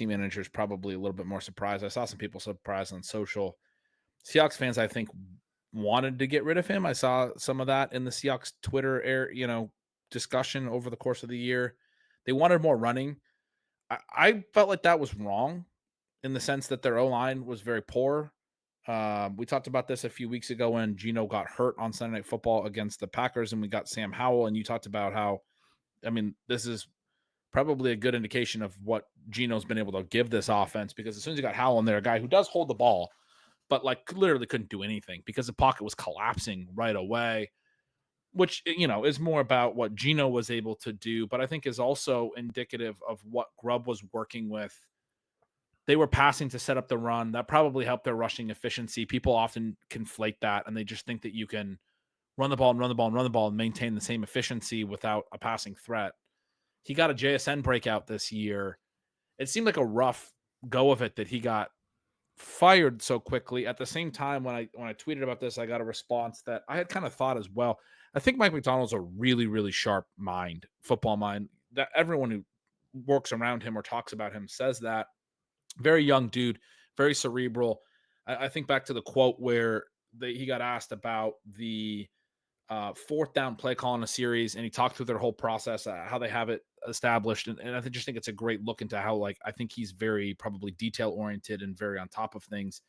team manager is probably a little bit more surprised. I saw some people surprised on social. Seahawks fans, I think, wanted to get rid of him. I saw some of that in the Seahawks Twitter discussion over the course of the year. They wanted more running. I felt like that was wrong in the sense that their O-line was very poor. We talked about this a few weeks ago when Geno got hurt on Sunday Night Football against the Packers, and we got Sam Howell, and you talked about how, this is probably a good indication of what Geno's been able to give this offense, because as soon as you got Howell in there, a guy who does hold the ball, but like literally couldn't do anything because the pocket was collapsing right away, which, is more about what Geno was able to do, but I think is also indicative of what Grubb was working with. They were passing to set up the run. That probably helped their rushing efficiency. People often conflate that, and they just think that you can run the ball and run the ball and run the ball and maintain the same efficiency without a passing threat. He got a JSN breakout this year. It seemed like a rough go of it that he got fired so quickly. At the same time, when I tweeted about this, I got a response that I had kind of thought as well. I think Mike Macdonald's a really, really sharp mind, football mind. That everyone who works around him or talks about him says that. Very young dude, very cerebral. I think back to the quote where he got asked about the fourth down play call in a series, and he talked through their whole process, how they have it established. And I just think it's a great look into how, I think he's very probably detail oriented and very on top of things.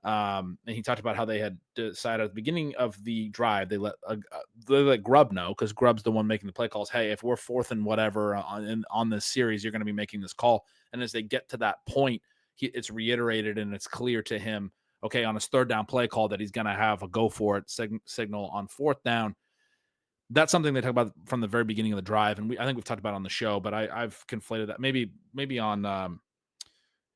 And he talked about how they had decided at the beginning of the drive, they let Grubb know, because Grubb's the one making the play calls. Hey, if we're fourth and whatever on this series, you're going to be making this call. And as they get to that point, it's reiterated and it's clear to him, okay, on his third down play call, that he's going to have a go for it signal on fourth down. That's something they talk about from the very beginning of the drive. And I think we've talked about it on the show, but I've conflated that maybe on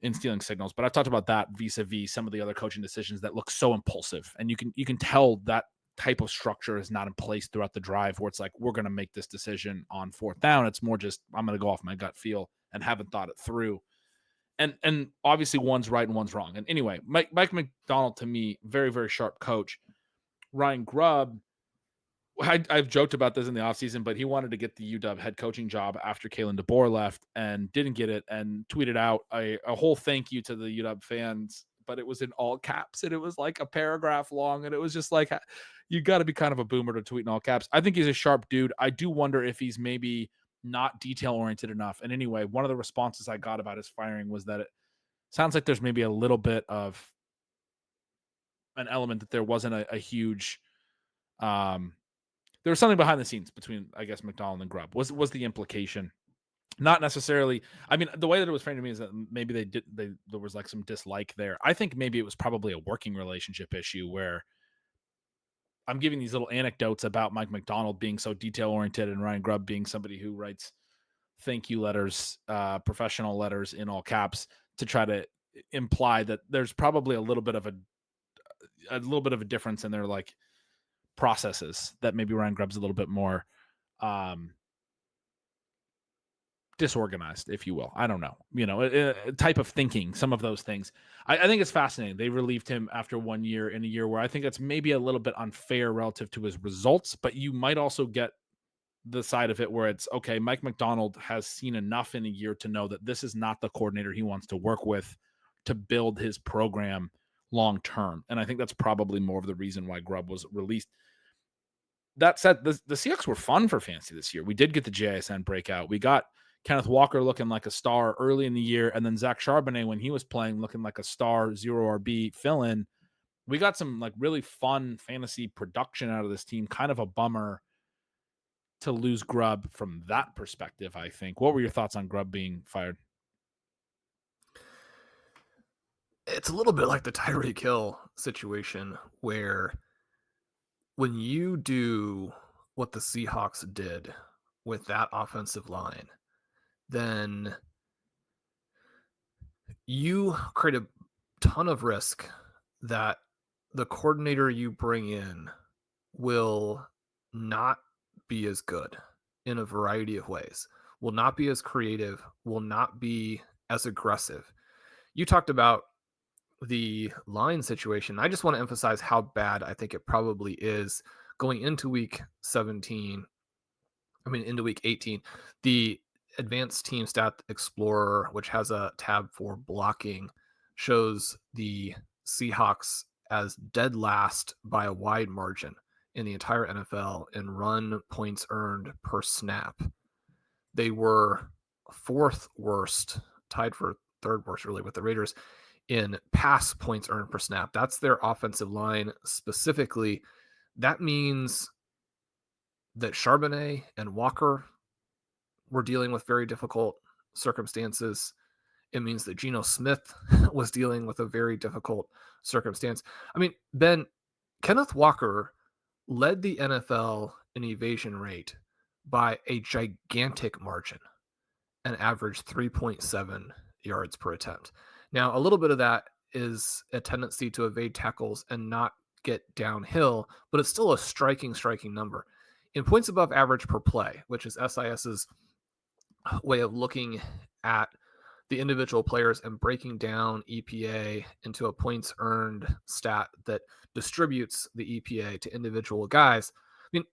in stealing signals, but I've talked about that vis-a-vis some of the other coaching decisions that look so impulsive. And you can tell that type of structure is not in place throughout the drive, where it's like, we're going to make this decision on fourth down. It's more just, I'm going to go off my gut feel and haven't thought it through. And obviously one's right and one's wrong. And anyway, Mike Macdonald, to me, very, very sharp coach. Ryan Grubb, I've joked about this in the offseason, but he wanted to get the UW head coaching job after Kalen DeBoer left and didn't get it, and tweeted out a whole thank you to the UW fans, but it was in all caps, and it was like a paragraph long, and it was just like, you got to be kind of a boomer to tweet in all caps. I think he's a sharp dude. I do wonder if he's maybe not detail-oriented enough. And anyway, one of the responses I got about his firing was that it sounds like there's maybe a little bit of an element that there wasn't a huge there was something behind the scenes between, I guess, Macdonald and Grubb was the implication. Not necessarily. I mean, the way that it was framed to me is that maybe there was like some dislike there. I think maybe it was probably a working relationship issue, where I'm giving these little anecdotes about Mike Macdonald being so detail oriented and Ryan Grubb being somebody who writes thank you letters, professional letters in all caps, to try to imply that there's probably a little bit of a difference in their like processes, that maybe Ryan Grubb's a little bit more disorganized, if you will. I don't know, type of thinking, some of those things. I think it's fascinating. They relieved him after 1 year, in a year where I think it's maybe a little bit unfair relative to his results, but you might also get the side of it where it's, okay, Mike Macdonald has seen enough in a year to know that this is not the coordinator he wants to work with to build his program long term. And I think that's probably more of the reason why Grubb was released. That said, the Seahawks were fun for fantasy this year. We did get the JSN breakout. We got Kenneth Walker looking like a star early in the year, and then Zach Charbonnet, when he was playing, looking like a star, 0 RB fill-in. We got some like really fun fantasy production out of this team. Kind of a bummer to lose Grubb from that perspective, I think. What were your thoughts on Grubb being fired? It's a little bit like the Tyreek Hill situation, where when you do what the Seahawks did with that offensive line, then you create a ton of risk that the coordinator you bring in will not be as good in a variety of ways, will not be as creative, will not be as aggressive. You talked about the line situation. I just want to emphasize how bad I think it probably is going into week 17. I mean, into week 18. Advanced Team Stat Explorer, which has a tab for blocking, shows the Seahawks as dead last by a wide margin in the entire NFL in run points earned per snap. They were fourth worst, tied for third worst, really, with the Raiders in pass points earned per snap. That's their offensive line specifically. That means that Charbonnet and Walker were dealing with very difficult circumstances. It means that Geno Smith was dealing with a very difficult circumstance. I mean, Ben, Kenneth Walker led the NFL in evasion rate by a gigantic margin and averaged 3.7 yards per attempt. Now, a little bit of that is a tendency to evade tackles and not get downhill, but it's still a striking number. In points above average per play, which is SIS's way of looking at the individual players and breaking down EPA into a points earned stat that distributes the EPA to individual guys. I mean,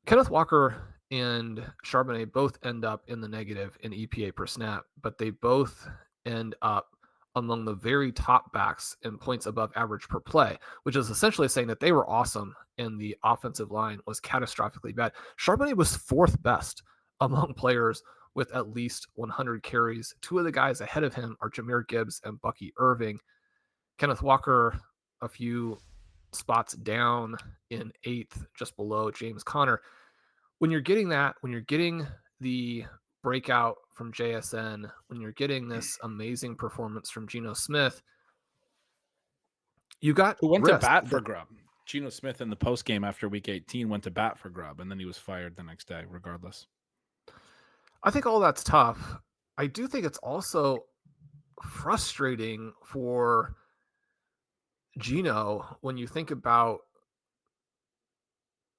Kenneth Walker and Charbonnet both end up in the negative in EPA per snap, but they both end up among the very top backs in points above average per play, which is essentially saying that they were awesome and the offensive line was catastrophically bad. Charbonnet was fourth best among players with at least 100 carries. Two of the guys ahead of him are Jahmyr Gibbs and Bucky Irving. Kenneth Walker, a few spots down in eighth, just below James Conner. When you're getting that, when you're getting the breakout from JSN, when you're getting this amazing performance from Geno Smith, you got who went to bat for Grubb. Geno Smith in the post game after week 18 went to bat for Grubb, and then he was fired the next day, regardless. I think all that's tough. I do think it's also frustrating for Geno when you think about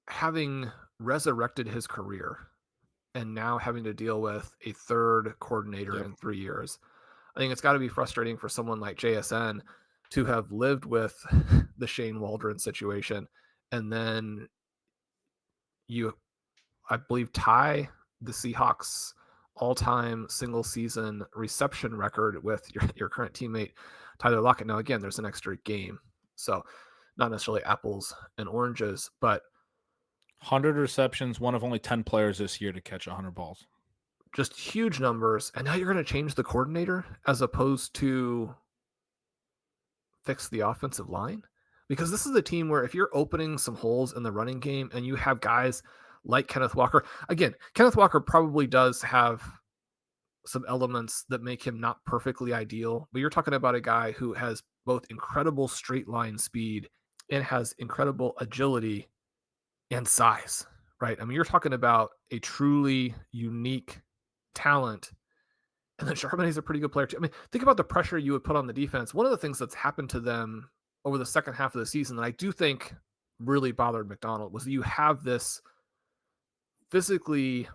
having resurrected his career and now having to deal with a third coordinator in 3 years. I think it's got to be frustrating for someone like JSN to have lived with the Shane Waldron situation and then you, I believe, tie the Seahawks all-time single season reception record with your current teammate Tyler Lockett. Now, again, there's an extra game, so not necessarily apples and oranges, but 100 receptions, one of only 10 players this year to catch 100 balls. Just huge numbers. And now you're going to change the coordinator as opposed to fix the offensive line? Because this is a team where if you're opening some holes in the running game and you have guys like Kenneth Walker, again, Kenneth Walker probably does have some elements that make him not perfectly ideal, but you're talking about a guy who has both incredible straight line speed and has incredible agility and size, right? I mean, you're talking about a truly unique talent. And then Charbonnet's a pretty good player too. I mean, think about the pressure you would put on the defense. One of the things that's happened to them over the second half of the season that I do think really bothered McDonald was that you have this physically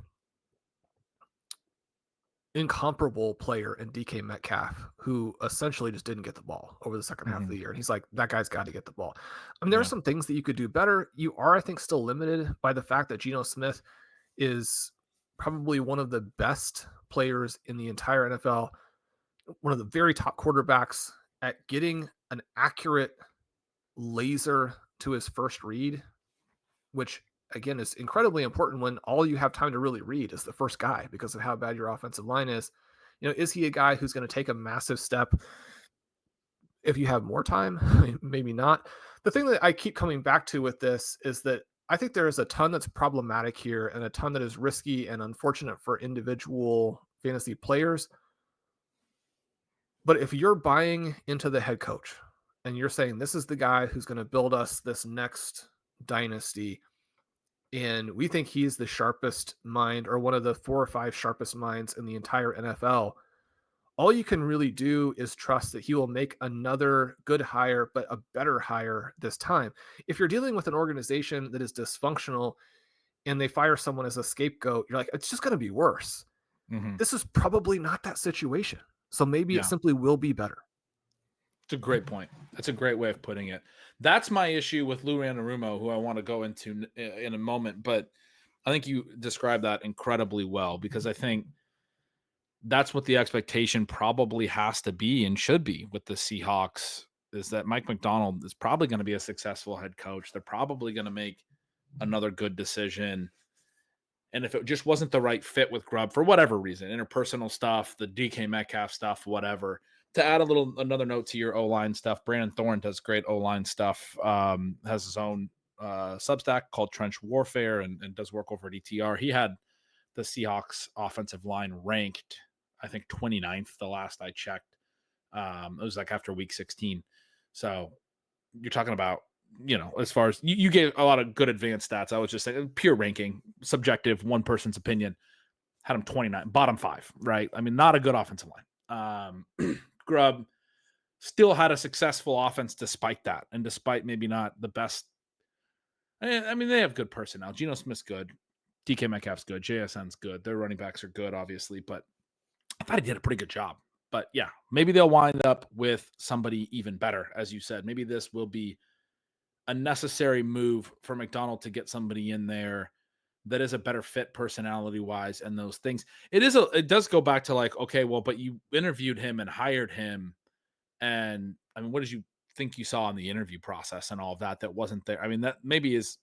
incomparable player in DK Metcalf who essentially just didn't get the ball over the second half of the year. And he's like, that guy's got to get the ball. I mean, there are some things that you could do better. You are, I think, still limited by the fact that Geno Smith is probably one of the best players in the entire NFL, one of the very top quarterbacks at getting an accurate laser to his first read, which again is incredibly important when all you have time to really read is the first guy because of how bad your offensive line is. You know, is he a guy who's going to take a massive step if you have more time? I mean, maybe not. The thing that I keep coming back to with this is that I think there is a ton that's problematic here and a ton that is risky and unfortunate for individual fantasy players. But if you're buying into the head coach and you're saying this is the guy who's going to build us this next dynasty, and we think he's the sharpest mind or one of the 4 or 5 sharpest minds in the entire NFL, all you can really do is trust that he will make another good hire, but a better hire this time. If you're dealing with an organization that is dysfunctional and they fire someone as a scapegoat, you're like, it's just going to be worse. Mm-hmm. This is probably not that situation. So maybe it simply will be better. It's a great point. That's a great way of putting it. That's my issue with Lou Anarumo, who I want to go into in a moment. But I think you described that incredibly well, because I think that's what the expectation probably has to be and should be with the Seahawks, is that Mike Macdonald is probably going to be a successful head coach. They're probably going to make another good decision. And if it just wasn't the right fit with Grubb for whatever reason, interpersonal stuff, the DK Metcalf stuff, whatever, to add another note to your O-line stuff, Brandon Thorne does great O-line stuff, has his own Substack called Trench Warfare, and does work over at ETR. He had the Seahawks offensive line ranked, I think 29th the last I checked. It was like after week 16. So you're talking about, as far as you gave a lot of good advanced stats. I was just saying pure ranking, subjective, one person's opinion, had him 29, bottom 5, right? I mean, not a good offensive line. Grubb still had a successful offense despite that. And despite maybe not the best. I mean, they have good personnel. Geno Smith's good. DK Metcalf's good. JSN's good. Their running backs are good, obviously, but I thought he did a pretty good job. But yeah, maybe they'll wind up with somebody even better, as you said. Maybe this will be a necessary move for McDonald to get somebody in there that is a better fit personality-wise and those things. It does go back to like, okay, well, but you interviewed him and hired him, and I mean, what did you think you saw in the interview process and all of that wasn't there? I mean, that maybe is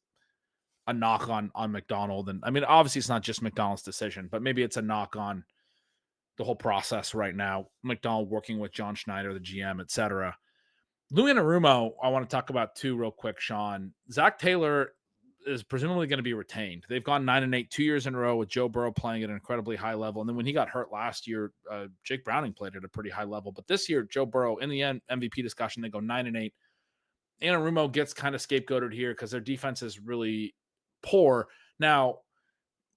a knock on McDonald. And I mean, obviously it's not just McDonald's decision, but maybe it's a knock on the whole process right now. McDonald working with John Schneider, the GM, etc. Louis Anarumo, I want to talk about too real quick, Sean. Zach Taylor is presumably going to be retained. They've gone 9-8 2 years in a row with Joe Burrow playing at an incredibly high level. And then when he got hurt last year, Jake Browning played at a pretty high level. But this year, Joe Burrow, in the end, MVP discussion, they go 9-8. Anarumo gets kind of scapegoated here because their defense is really poor. Now,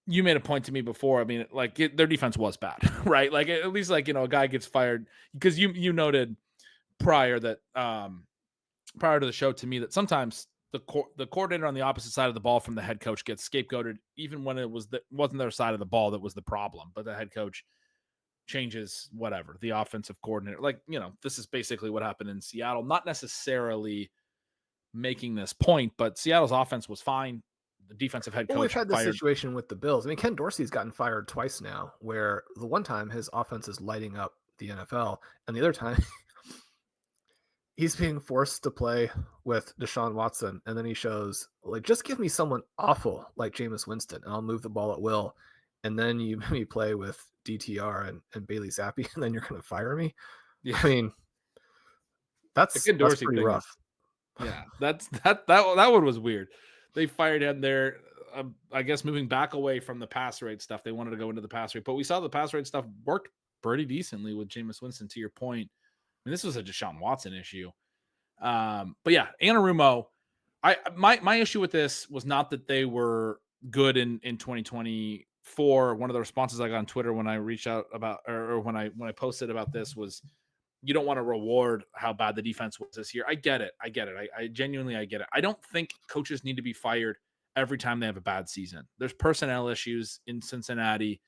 you made a point to me before. I mean, like their defense was bad, right? Like at least like, a guy gets fired because you noted prior that prior to the show to me that sometimes the coordinator on the opposite side of the ball from the head coach gets scapegoated, even when it wasn't their side of the ball that was the problem, but the head coach changes whatever, the offensive coordinator. Like, this is basically what happened in Seattle, not necessarily making this point, but Seattle's offense was fine. The defensive head coach we've had this fired. situation with the Bills. I mean, Ken Dorsey's gotten fired twice now, where the one time his offense is lighting up the NFL, and the other time he's being forced to play with Deshaun Watson, and then he shows, like, just give me someone awful like Jameis Winston, and I'll move the ball at will, and then you maybe play with DTR and Bailey Zappi, and then you're going to fire me? Yeah. I mean, that's pretty rough. Yeah, that one was weird. They fired him there, I guess, moving back away from the pass rate stuff. They wanted to go into the pass rate, but we saw the pass rate stuff worked pretty decently with Jameis Winston, to your point. I mean, this was a Deshaun Watson issue. But yeah, Anarumo, my issue with this was not that they were good in 2024. One of the responses I got on Twitter when I reached out about, or when I posted about this was, you don't want to reward how bad the defense was this year. I get it. I genuinely get it. I don't think coaches need to be fired every time they have a bad season. There's personnel issues in Cincinnati.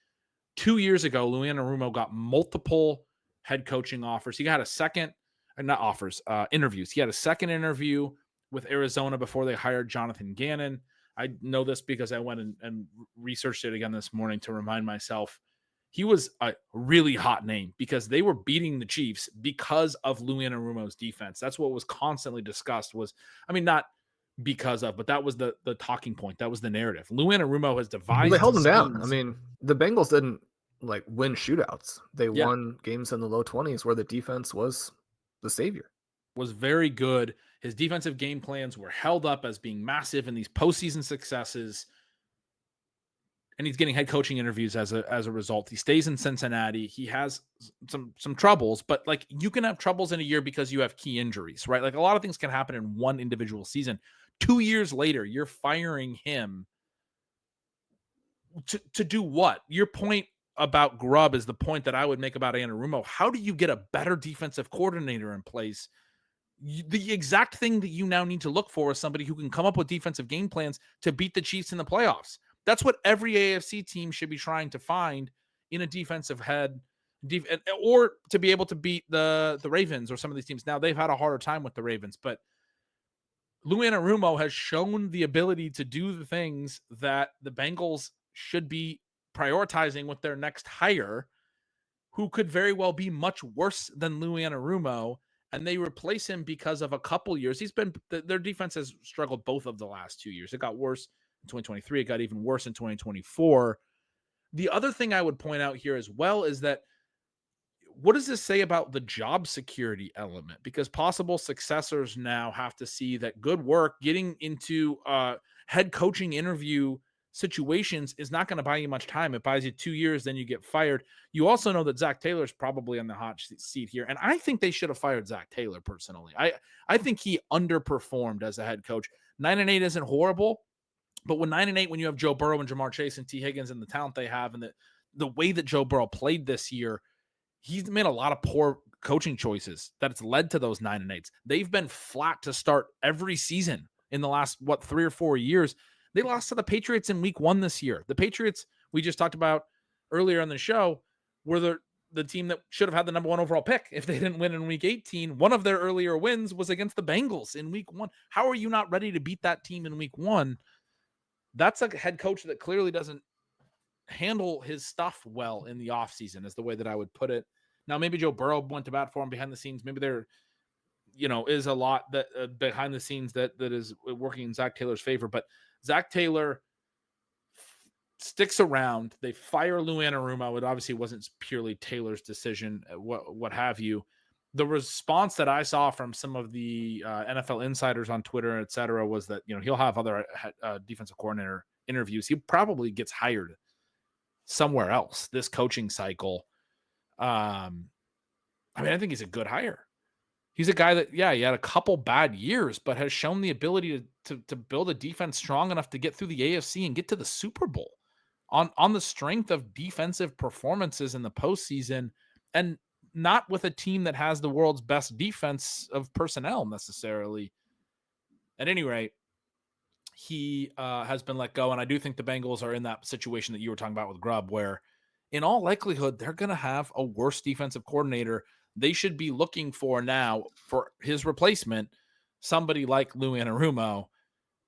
2 years ago, Louis Anarumo got multiple head coaching offers. He got a second, not offers, interviews. He had a second interview with Arizona before they hired Jonathan Gannon. I know this because I went and researched it again this morning to remind myself. He was a really hot name because they were beating the Chiefs because of Louis Anarumo's defense. That's what was constantly discussed not because of, but that was the talking point. That was the narrative. Louis Anarumo has devised. They held him down. I mean, the Bengals didn't win shootouts. They won games in the low 20s where the defense was the savior. Was very good. His defensive game plans were held up as being massive in these postseason successes. And he's getting head coaching interviews as a result. He stays in Cincinnati. He has some troubles, but like you can have troubles in a year because you have key injuries, right? Like a lot of things can happen in one individual season. 2 years later, you're firing him to do what? Your point about Grubb is the point that I would make about Anarumo. How do you get a better defensive coordinator in place? The exact thing that you now need to look for is somebody who can come up with defensive game plans to beat the Chiefs in the playoffs. That's what every AFC team should be trying to find in a defensive head, or to be able to beat the Ravens or some of these teams. Now, they've had a harder time with the Ravens, but Lou Anarumo has shown the ability to do the things that the Bengals should be prioritizing with their next hire, who could very well be much worse than Lou Anarumo, and they replace him because of a couple years. Their defense has struggled both of the last 2 years. It got worse in 2023. It got even worse in 2024. The other thing I would point out here as well is that what does this say about the job security element? Because possible successors now have to see that good work getting into head coaching interview situations is not going to buy you much time. It buys you 2 years, then you get fired. You also know that Zach Taylor's probably on the hot seat here, and I think they should have fired Zach Taylor personally. I think he underperformed as a head coach. 9-8 isn't horrible, but when 9-8, when you have Joe Burrow and Jamar Chase and T. Higgins and the talent they have, and the way that Joe Burrow played this year, he's made a lot of poor coaching choices that's led to those 9-8s. They've been flat to start every season in the last, 3 or 4 years. They lost to the Patriots in week 1 this year. The Patriots, we just talked about earlier in the show, were the team that should have had the number 1 overall pick if they didn't win in week 18. One of their earlier wins was against the Bengals in week 1. How are you not ready to beat that team in week 1? That's a head coach that clearly doesn't handle his stuff well in the offseason, is the way that I would put it. Now, maybe Joe Burrow went to bat for him behind the scenes. Maybe there, is a lot that behind the scenes that is working in Zach Taylor's favor. But Zach Taylor sticks around. They fire Lou Anarumo. It obviously wasn't purely Taylor's decision, what have you. The response that I saw from some of the NFL insiders on Twitter, et cetera, was that, he'll have other defensive coordinator interviews. He probably gets hired somewhere else this coaching cycle. I think he's a good hire. He's a guy that, he had a couple bad years, but has shown the ability to build a defense strong enough to get through the AFC and get to the Super Bowl on the strength of defensive performances in the postseason, and not with a team that has the world's best defense of personnel necessarily. At any rate, he has been let go, and I do think the Bengals are in that situation that you were talking about with Grubb, where in all likelihood, they're going to have a worse defensive coordinator. They should be looking for now for his replacement, somebody like Lou Anarumo.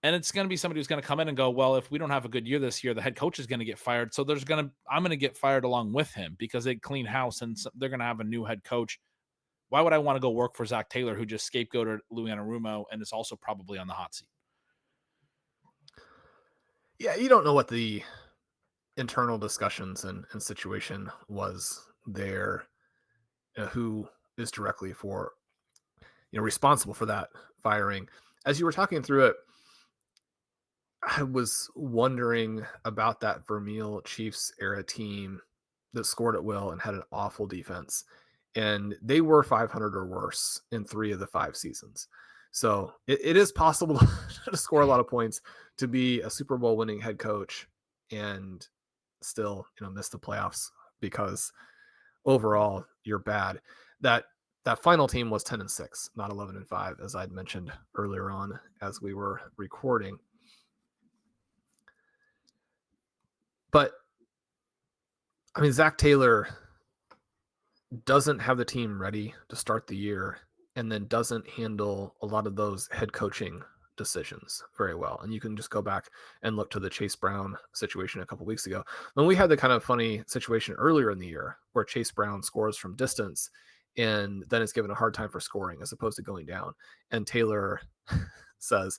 And it's going to be somebody who's going to come in and go, well, if we don't have a good year this year, the head coach is going to get fired. So I'm going to get fired along with him because they clean house and they're going to have a new head coach. Why would I want to go work for Zach Taylor, who just scapegoated Lou Anarumo and is also probably on the hot seat? Yeah, you don't know what the internal discussions and situation was there, who is directly responsible for that firing. As you were talking through it, I was wondering about that Vermeil Chiefs era team that scored at will and had an awful defense, and they were 500 or worse in 3 of the 5 seasons. So it is possible to score a lot of points, to be a Super Bowl winning head coach and still, miss the playoffs because overall you're bad. That final team was 10-6, not 11-5, as I'd mentioned earlier on as we were recording. But Zach Taylor doesn't have the team ready to start the year, and then doesn't handle a lot of those head coaching decisions very well. And you can just go back and look to the Chase Brown situation a couple weeks ago. When we had the kind of funny situation earlier in the year where Chase Brown scores from distance and then is given a hard time for scoring as opposed to going down. And Taylor says,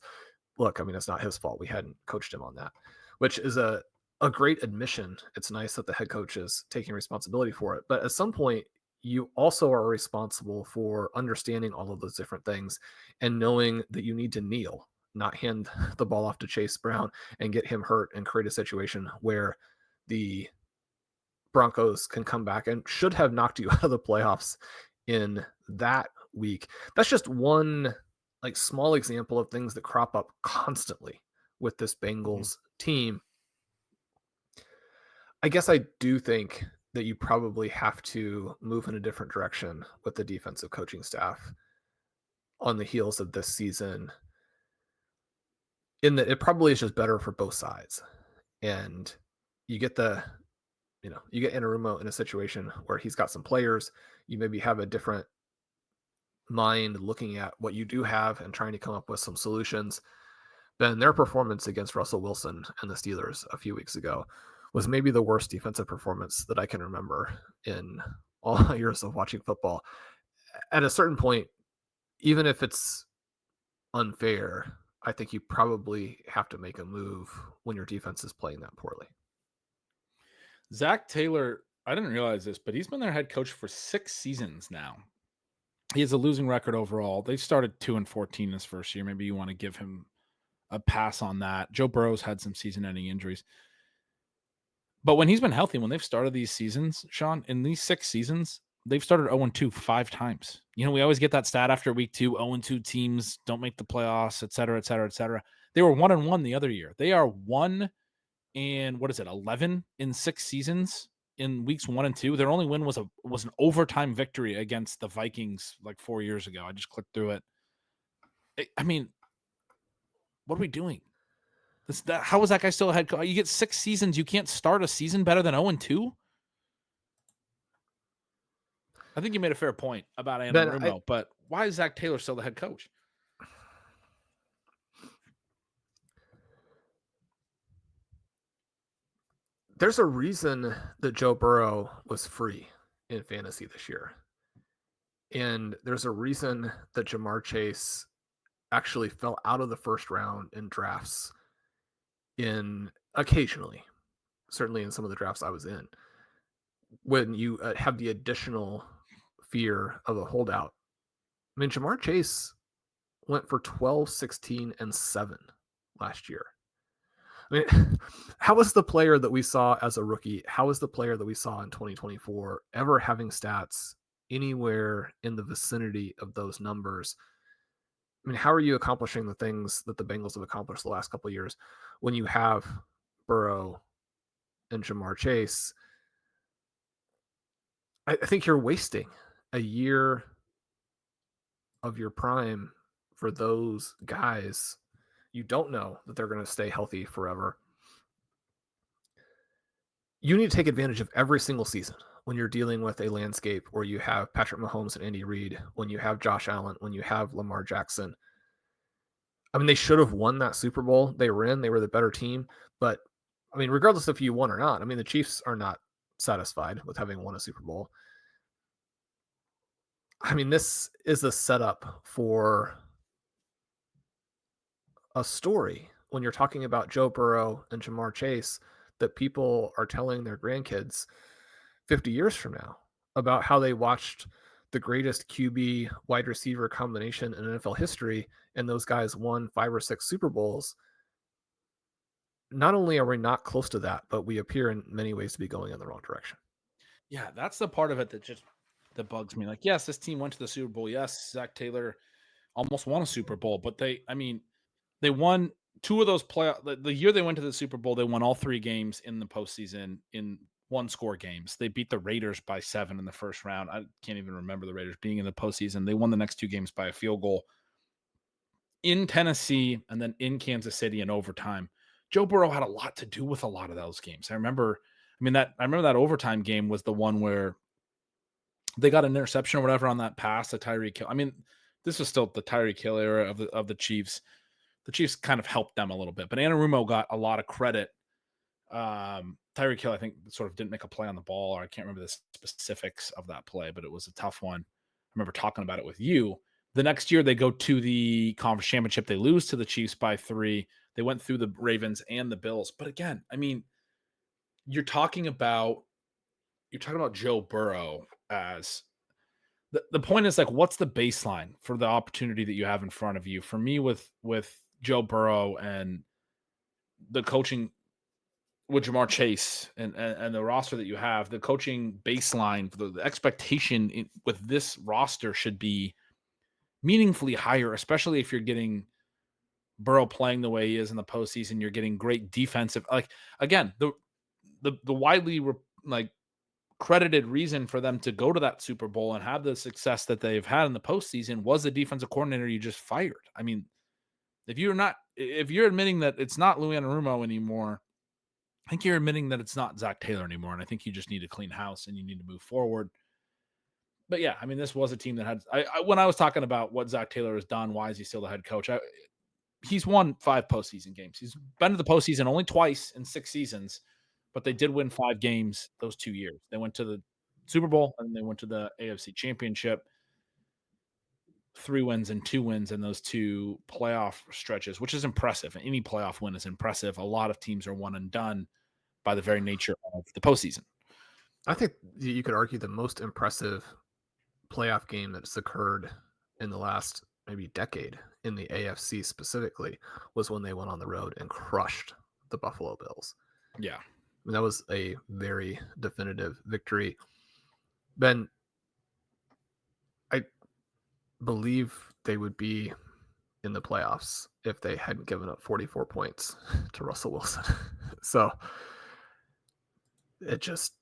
look, it's not his fault. We hadn't coached him on that, which is a great admission. It's nice that the head coach is taking responsibility for it. But at some point, you also are responsible for understanding all of those different things and knowing that you need to kneel, not hand the ball off to Chase Brown and get him hurt and create a situation where the Broncos can come back and should have knocked you out of the playoffs in that week. That's just one small example of things that crop up constantly with this Bengals team. I guess I do think that you probably have to move in a different direction with the defensive coaching staff on the heels of this season, in that it probably is just better for both sides. And you get you get Anarumo in a situation where he's got some players. You maybe have a different mind looking at what you do have and trying to come up with some solutions, then their performance against Russell Wilson and the Steelers a few weeks ago was maybe the worst defensive performance that I can remember in all my years of watching football. At a certain point, even if it's unfair, I think you probably have to make a move when your defense is playing that poorly. Zach Taylor, I didn't realize this, but he's been their head coach for 6 seasons now. He has a losing record overall. They started 2-14 this first year. Maybe you want to give him a pass on that. Joe Burrow's had some season-ending injuries. But when he's been healthy, when they've started these seasons, Sean, in these 6 seasons, they've started 0-2 5 times. You know, we always get that stat after week 2, 0-2 teams don't make the playoffs, et cetera, et cetera, et cetera. They were 1-1 the other year. They are 11 in 6 seasons in weeks 1 and 2. Their only win was an overtime victory against the Vikings like 4 years ago. I just clicked through it. I mean, what are we doing? How is that guy still a head coach? You get 6 seasons. You can't start a season better than 0-2. I think you made a fair point about Anarumo, but why is Zach Taylor still the head coach? There's a reason that Joe Burrow was free in fantasy this year. And there's a reason that Jamar Chase actually fell out of the first round in drafts occasionally, certainly in some of the drafts I was in, when you have the additional fear of a holdout. I mean, Jamar Chase went for 12, 16, and 7 last year. I mean, how was the player that we saw as a rookie, how was the player that we saw in 2024 ever having stats anywhere in the vicinity of those numbers? I mean, how are you accomplishing the things that the Bengals have accomplished the last couple of years when you have Burrow and Jamar Chase? I think you're wasting a year of your prime for those guys. You don't know that they're going to stay healthy forever. You need to take advantage of every single season when you're dealing with a landscape where you have Patrick Mahomes and Andy Reid, when you have Josh Allen, when you have Lamar Jackson. I mean, they should have won that Super Bowl. They were the better team. But, I mean, regardless if you won or not, I mean, the Chiefs are not satisfied with having won a Super Bowl. I mean, this is a setup for a story when you're talking about Joe Burrow and Jamar Chase that people are telling their grandkids 50 years from now about how they watched the greatest QB wide receiver combination in NFL history, and those guys won 5 or 6 Super Bowls. Not only are we not close to that, but we appear in many ways to be going in the wrong direction. Yeah, that's the part of it that bugs me. Like, yes, this team went to the Super Bowl. Yes, Zach Taylor almost won a Super Bowl, but they won 2 of those playoff. The year they went to the Super Bowl, they won all 3 games in the postseason in 1-score games. They beat the Raiders by 7 in the first round. I can't even remember the Raiders being in the postseason. They won the next 2 games by a field goal in Tennessee and then in Kansas City in overtime. Joe Burrow had a lot to do with a lot of those games. I remember that overtime game was the one where they got an interception or whatever on that pass to Tyreek Hill. I mean, this was still the Tyreek Hill era of the Chiefs. The Chiefs kind of helped them a little bit, but Anarumo got a lot of credit. Tyreek Hill, I think, sort of didn't make a play on the ball, or I can't remember the specifics of that play, but it was a tough one. I remember talking about it with you. The next year, they go to the conference championship. They lose to the Chiefs by 3. They went through the Ravens and the Bills. But again, I mean, you're talking about Joe Burrow as the point is, like, what's the baseline for the opportunity that you have in front of you? For me, with Joe Burrow and the coaching with Jamar Chase and the roster that you have, the coaching baseline, the expectation with this roster should be meaningfully higher, especially if you're getting Burrow playing the way he is in the postseason. You're getting great defensive, like, again, the widely credited reason for them to go to that Super Bowl and have the success that they've had in the postseason was the defensive coordinator you just fired. I mean, if you're admitting that it's not Louis Anarumo anymore, I think you're admitting that it's not Zach Taylor anymore. And I think you just need to clean house and you need to move forward. But yeah, I mean, this was a team that had. When I was talking about what Zach Taylor has done, why is he still the head coach? He's won 5 postseason games. He's been to the postseason only twice in 6 seasons, but they did win 5 games those 2 years. They went to the Super Bowl and they went to the AFC Championship. 3 wins and 2 wins in those 2 playoff stretches, which is impressive. Any playoff win is impressive. A lot of teams are one and done by the very nature of the postseason. I think you could argue the most impressive playoff game that's occurred in the last maybe decade in the AFC specifically was when they went on the road and crushed the Buffalo Bills. Yeah. I mean, that was a very definitive victory. Ben, I believe they would be in the playoffs if they hadn't given up 44 points to Russell Wilson. So it just...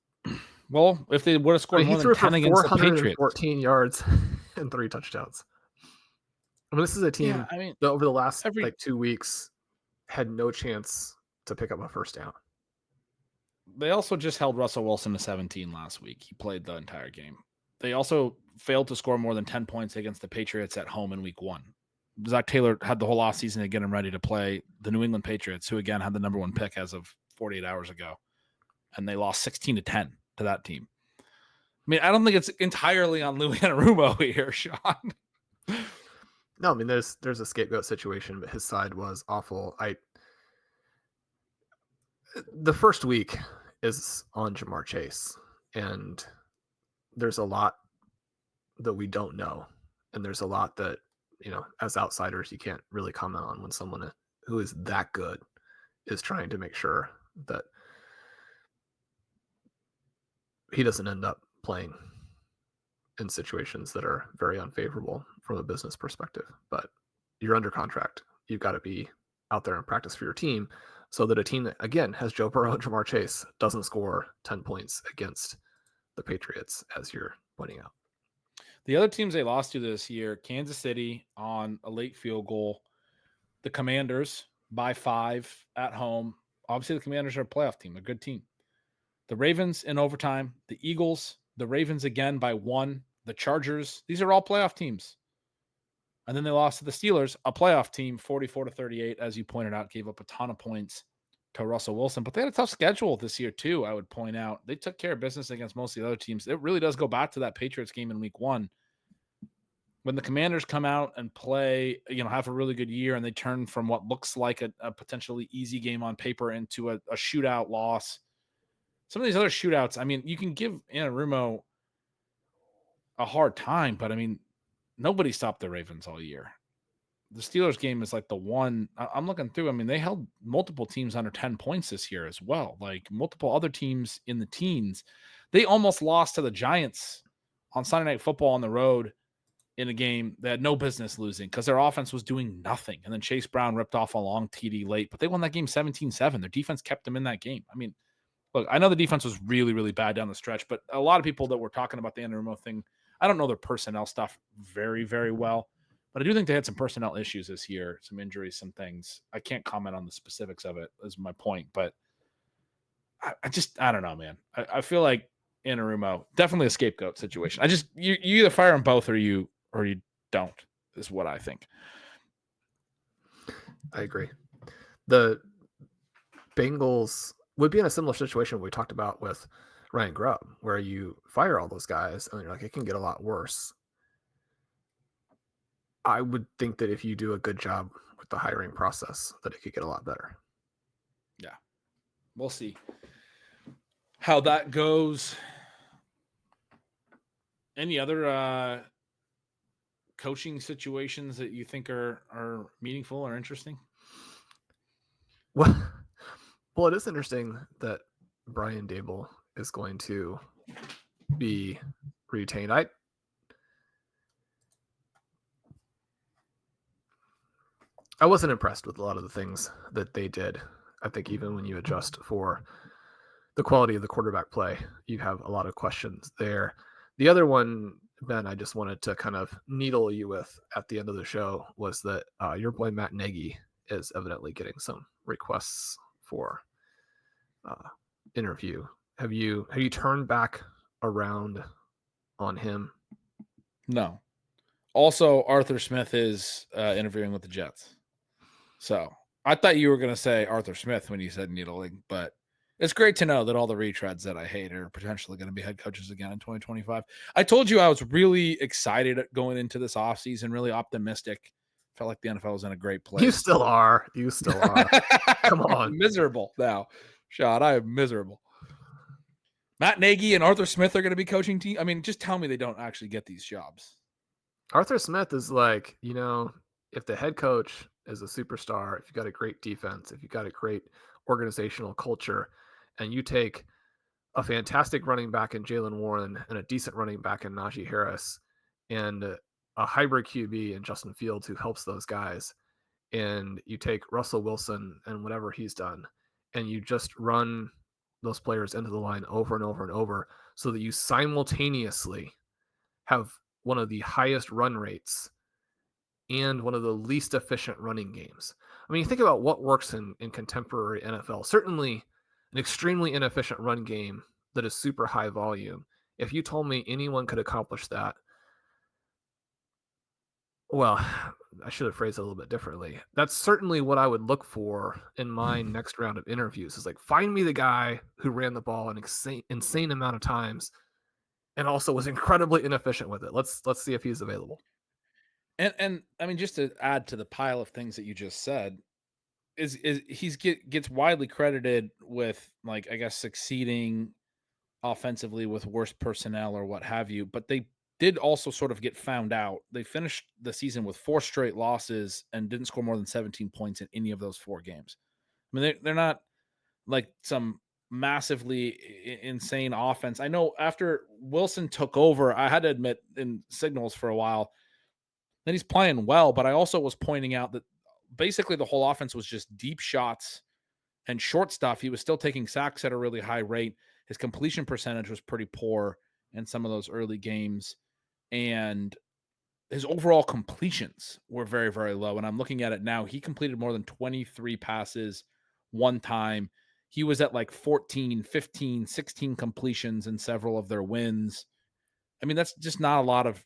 Well, if they would have scored more than 10 against the Patriots. 414 yards and 3 touchdowns. I mean, this is a team that over the last 2 weeks had no chance to pick up a first down. They also just held Russell Wilson to 17 last week. He played the entire game. They also failed to score more than 10 points against the Patriots at home in week 1. Zach Taylor had the whole offseason to get him ready to play the New England Patriots, who again had the number 1 pick as of 48 hours ago. And they lost 16-10 to that team. I mean, I don't think it's entirely on Louis Anarumo here, Sean. No, I mean, there's a scapegoat situation, but his side was awful. The first week is on Jamar Chase, and there's a lot that we don't know, and there's a lot that, you know, as outsiders, you can't really comment on when someone who is that good is trying to make sure that he doesn't end up playing in situations that are very unfavorable from a business perspective. But you're under contract. You've got to be out there and practice for your team so that a team that, again, has Joe Burrow and Jamar Chase doesn't score 10 points against the Patriots, as you're pointing out. The other teams they lost to this year, Kansas City on a late field goal, the Commanders by 5 at home. Obviously, the Commanders are a playoff team, a good team. The Ravens in overtime, the Eagles, the Ravens again by 1, the Chargers. These are all playoff teams. And then they lost to the Steelers, a playoff team, 44-38, as you pointed out, gave up a ton of points to Russell Wilson. But they had a tough schedule this year, too, I would point out. They took care of business against most of the other teams. It really does go back to that Patriots game in week 1. When the Commanders come out and play, you know, have a really good year, and they turn from what looks like a potentially easy game on paper into a shootout loss. Some of these other shootouts, I mean, you can give Anarumo a hard time, but I mean, nobody stopped the Ravens all year. The Steelers game is like the one I'm looking through. I mean, they held multiple teams under 10 points this year as well. Like multiple other teams in the teens. They almost lost to the Giants on Sunday Night Football on the road in a game they had no business losing because their offense was doing nothing. And then Chase Brown ripped off a long TD late, but they won that game 17-7. Their defense kept them in that game. I mean, look, I know the defense was really, really bad down the stretch, but a lot of people that were talking about the Anarumo thing, I don't know their personnel stuff very, very well, but I do think they had some personnel issues this year, some injuries, some things. I can't comment on the specifics of it, is my point, but I don't know, man. I feel like Anarumo, definitely a scapegoat situation. You either fire them both or you don't, is what I think. I agree. The Bengals would be in a similar situation we talked about with Ryan Grubb, where you fire all those guys and you're like, it can get a lot worse. I would think that if you do a good job with the hiring process, that it could get a lot better. Yeah. We'll see how that goes. Any other coaching situations that you think are meaningful or interesting? Well, it is interesting that Brian Dable is going to be retained. I wasn't impressed with a lot of the things that they did. I think even when you adjust for the quality of the quarterback play, you have a lot of questions there. The other one, Ben, I just wanted to kind of needle you with at the end of the show was that your boy Matt Nagy is evidently getting some requests for interview. Have you turned back around on him No. Also, Arthur Smith is interviewing with the Jets. So I thought you were going to say Arthur Smith when you said needling, but it's great to know that all the retreads that I hate are potentially going to be head coaches again in 2025. I told you I was really excited going into this offseason, really optimistic. Felt like the NFL was in a great place. You still are. You still are. Come on. I'm miserable now. Sean, I am miserable. Matt Nagy and Arthur Smith are going to be coaching team. I mean, just tell me they don't actually get these jobs. Arthur Smith is like, if the head coach is a superstar, if you got a great defense, if you got a great organizational culture, and you take a fantastic running back in Jalen Warren and a decent running back in Najee Harris and a hybrid QB in Justin Fields who helps those guys, and you take Russell Wilson and whatever he's done, and you just run those players into the line over and over and over so that you simultaneously have one of the highest run rates and one of the least efficient running games. I mean, you think about what works in contemporary NFL. Certainly an extremely inefficient run game that is super high volume. If you told me anyone could accomplish that, well, I should have phrased it a little bit differently. That's certainly what I would look for in my next round of interviews is like, find me the guy who ran the ball an insane amount of times and also was incredibly inefficient with it. Let's see if he's available. And I mean, just to add to the pile of things that you just said, is gets widely credited with, like, I guess, succeeding offensively with worse personnel or what have you, but they did also sort of get found out. They finished the season with 4 straight losses and didn't score more than 17 points in any of those 4 games. I mean, they're not like some massively insane offense. I know after Wilson took over, I had to admit in signals for a while that he's playing well, but I also was pointing out that basically the whole offense was just deep shots and short stuff. He was still taking sacks at a really high rate. His completion percentage was pretty poor in some of those early games, and his overall completions were very, very low. And I'm looking at it now. He completed more than 23 passes one time. He was at like 14, 15, 16 completions in several of their wins. I mean, that's just not a lot of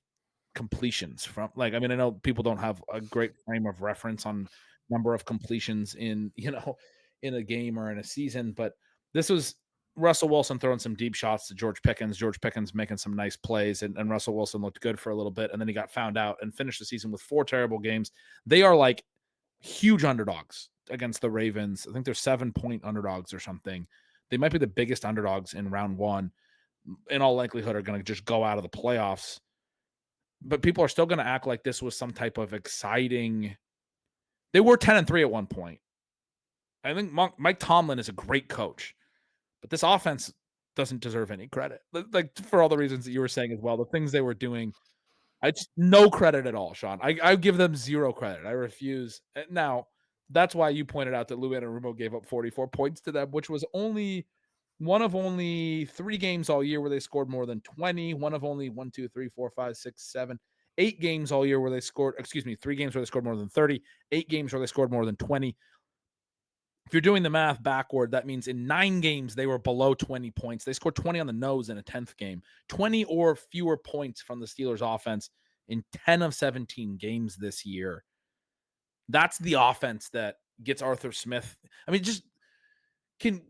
completions from, like, I mean, I know people don't have a great frame of reference on number of completions in, in a game or in a season, but this was Russell Wilson throwing some deep shots to George Pickens making some nice plays, and Russell Wilson looked good for a little bit, and then he got found out and finished the season with 4 terrible games. They are like huge underdogs against the Ravens. I think they're 7-point underdogs or something. They might be the biggest underdogs in round 1. In all likelihood are going to just go out of the playoffs. But people are still going to act like this was some type of exciting. They were 10-3 at one point. I think Mike Tomlin is a great coach, but this offense doesn't deserve any credit. Like, for all the reasons that you were saying as well, the things they were doing, I just no credit at all, Sean. I give them 0 credit. I refuse. Now, that's why you pointed out that Lou Anarumo gave up 44 points to them, which was only one of only 3 games all year where they scored more than 20. One of only 1, 2, 3, 4, 5, 6, 7, 8 games all year where they scored, 3 games where they scored more than 30, 8 games where they scored more than 20. If you're doing the math backward, that means in 9 games, they were below 20 points. They scored 20 on the nose in a 10th game, 20 or fewer points from the Steelers offense in 10 of 17 games this year. That's the offense that gets Arthur Smith. I mean, just can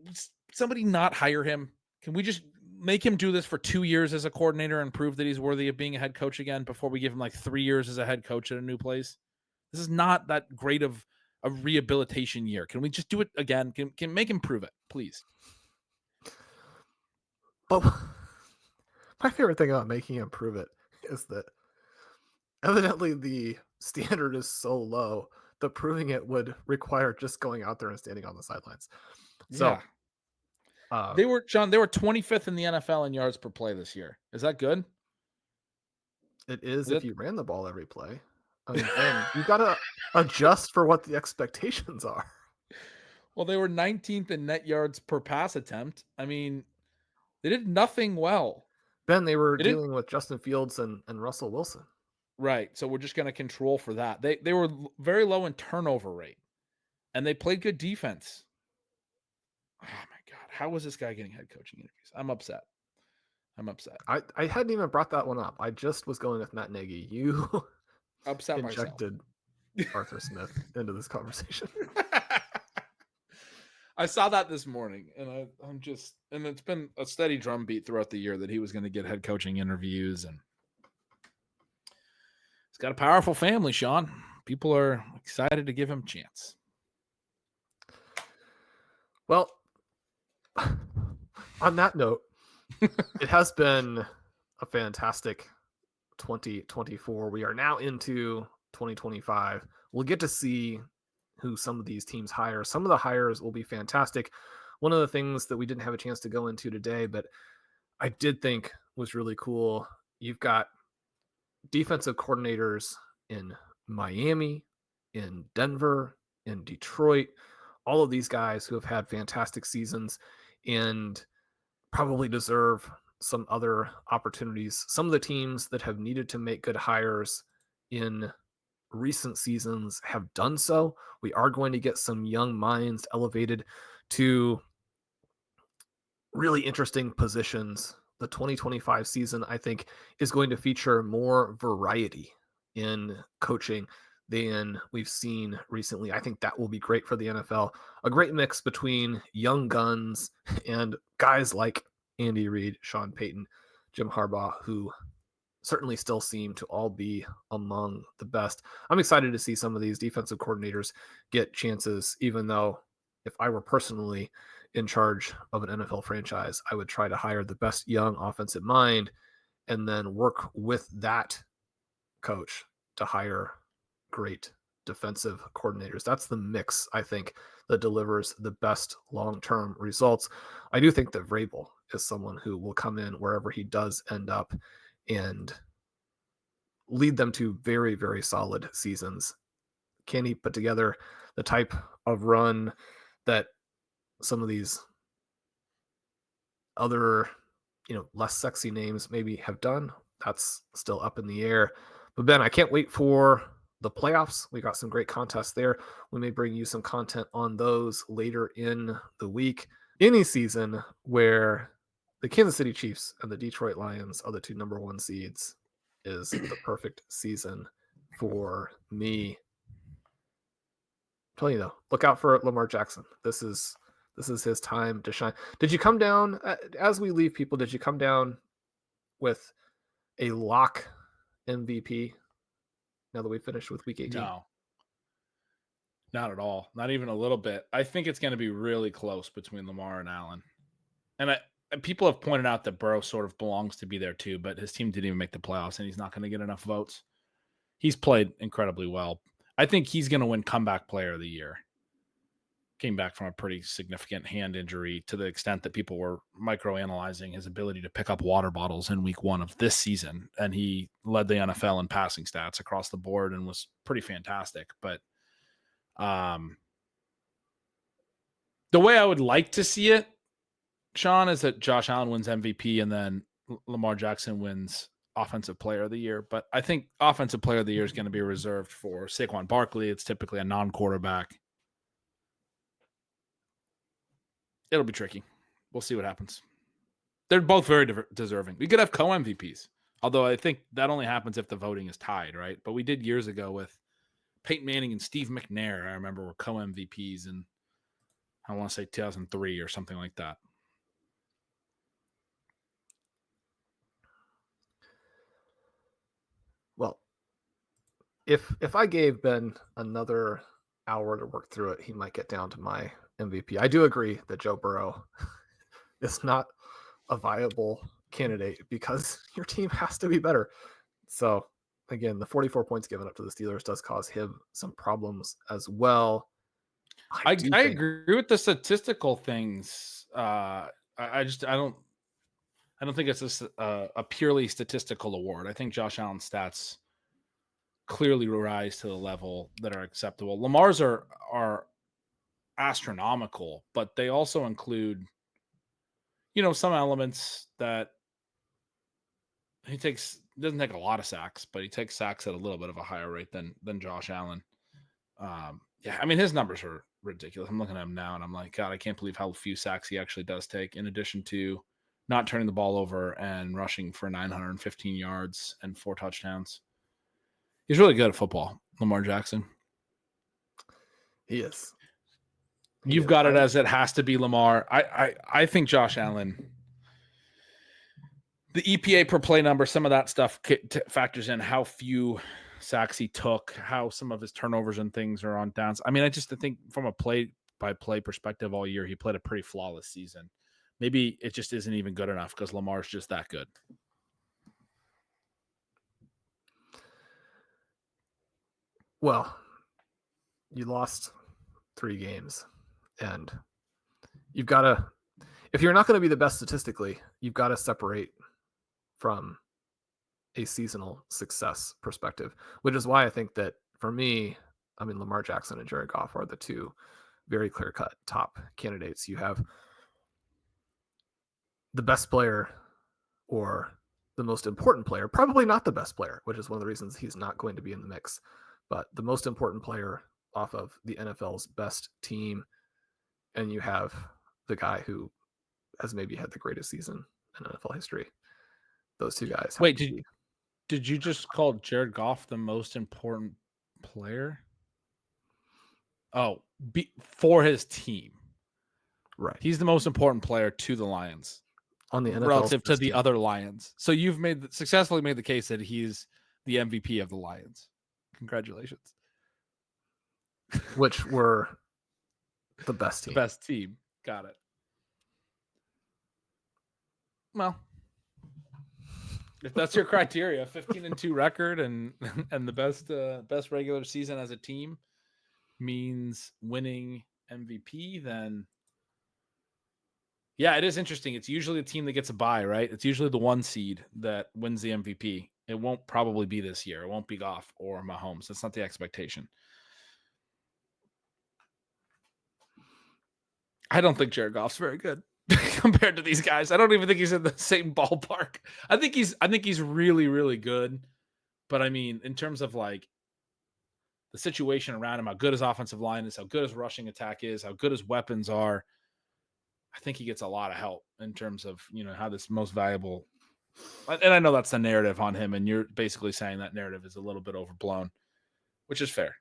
somebody not hire him? Can we just make him do this for 2 years as a coordinator and prove that he's worthy of being a head coach again before we give him like 3 years as a head coach at a new place? This is not that great of a rehabilitation year. Can we just do it again? Can make him prove it, please? But my favorite thing about making him prove it is that evidently the standard is so low that proving it would require just going out there and standing on the sidelines. So they were 25th in the NFL in yards per play this year. Is that good? It is if you ran the ball every play. I mean, and you got to adjust for what the expectations are. Well, they were 19th in net yards per pass attempt. I mean, they did nothing well. Ben, they were dealing with Justin Fields and Russell Wilson. Right. So we're just going to control for that. They were very low in turnover rate, and they played good defense. Oh, my God. How was this guy getting head coaching interviews? I'm upset. I'm upset. I hadn't even brought that one up. I just was going with Matt Nagy. You Upset myself. injected Arthur Smith into this conversation. I saw that this morning, and and it's been a steady drumbeat throughout the year that he was going to get head coaching interviews, and he's got a powerful family, Shawn. People are excited to give him a chance. Well, on that note, it has been a fantastic 2024. We are now into 2025. We'll get to see who some of these teams hire. Some of the hires will be fantastic. One of the things that we didn't have a chance to go into today, but I did think was really cool, you've got defensive coordinators in Miami, in Denver, in Detroit, all of these guys who have had fantastic seasons and probably deserve some other opportunities. Some of the teams that have needed to make good hires in recent seasons have done so. We are going to get some young minds elevated to really interesting positions. The 2025 season, I think, is going to feature more variety in coaching than we've seen recently. I think that will be great for the NFL. A great mix between young guns and guys like Andy Reid, Sean Payton, Jim Harbaugh, who certainly still seem to all be among the best. I'm excited to see some of these defensive coordinators get chances, even though if I were personally in charge of an NFL franchise, I would try to hire the best young offensive mind and then work with that coach to hire great defensive coordinators. That's the mix, I think, that delivers the best long-term results. I do think that Vrabel is someone who will come in wherever he does end up and lead them to very, very solid seasons. Can he put together the type of run that some of these other, less sexy names maybe have done? That's still up in the air. But Ben, I can't wait for the playoffs. We got some great contests there. We may bring you some content on those later in the week. Any season where the Kansas City Chiefs and the Detroit Lions are the two number one seeds is the perfect season for me. I'm telling you though, look out for Lamar Jackson. This is his time to shine. Did you come down, as we leave people, did you come down with a lock MVP now that we finished with week 18? No, not at all. Not even a little bit. I think it's going to be really close between Lamar and Allen. And people have pointed out that Burrow sort of belongs to be there too, but his team didn't even make the playoffs and he's not going to get enough votes. He's played incredibly well. I think he's going to win comeback player of the year. Came back from a pretty significant hand injury to the extent that people were microanalyzing his ability to pick up water bottles in week 1 of this season. And he led the NFL in passing stats across the board and was pretty fantastic. But the way I would like to see it, Shawn, is that Josh Allen wins MVP and then Lamar Jackson wins offensive player of the year. But I think offensive player of the year is going to be reserved for Saquon Barkley. It's typically a non-quarterback. It'll be tricky. We'll see what happens. They're both very deserving. We could have co-MVPs, although I think that only happens if the voting is tied, right? But we did years ago with Peyton Manning and Steve McNair, I remember, were co-MVPs in, I want to say 2003 or something like that. Well, if I gave Ben another hour to work through it, he might get down to my MVP. I do agree that Joe Burrow is not a viable candidate because your team has to be better. So again, the 44 points given up to the Steelers does cause him some problems as well. I agree with the statistical things. I don't think it's a purely statistical award. I think Josh Allen's stats clearly rise to the level that are acceptable. Lamar's are astronomical, but they also include, some elements that he doesn't take a lot of sacks, but he takes sacks at a little bit of a higher rate than Josh Allen. Yeah, I mean, his numbers are ridiculous. I'm looking at him now and I'm like, God, I can't believe how few sacks he actually does take, in addition to not turning the ball over and rushing for 915 yards and 4 touchdowns. He's really good at football, Lamar Jackson. He is. You've got it as it has to be Lamar. I think Josh Allen, the EPA per play number, some of that stuff factors in how few sacks he took, how some of his turnovers and things are on downs. I mean, I just think from a play-by-play perspective all year, he played a pretty flawless season. Maybe it just isn't even good enough because Lamar's just that good. Well, you lost 3 games, and you've got to, if you're not going to be the best statistically, you've got to separate from a seasonal success perspective, which is why I think that for me, I mean, Lamar Jackson and Jared Goff are the 2 very clear-cut top candidates. You have the best player or the most important player, probably not the best player, which is one of the reasons he's not going to be in the mix, but the most important player off of the NFL's best team. And you have the guy who has maybe had the greatest season in NFL history. Those 2 guys. Wait, did you just call Jared Goff the most important player? Oh, for his team. Right. He's the most important player to the Lions on the NFL relative to the other Lions. So you've successfully made the case that he's the MVP of the Lions. Congratulations. Which were the best team. The best team. Got it. Well, if that's your criteria, 15-2 record and the best regular season as a team means winning MVP, then yeah, it is interesting. It's usually the team that gets a bye, right? It's usually the 1 seed that wins the MVP. It won't probably be this year. It won't be Goff or Mahomes. That's not the expectation. I don't think Jared Goff's very good compared to these guys. I don't even think he's in the same ballpark. I think he's really, really good. But I mean, in terms of like the situation around him, how good his offensive line is, how good his rushing attack is, how good his weapons are, I think he gets a lot of help in terms of, how this most valuable. And I know that's the narrative on him, and you're basically saying that narrative is a little bit overblown, which is fair.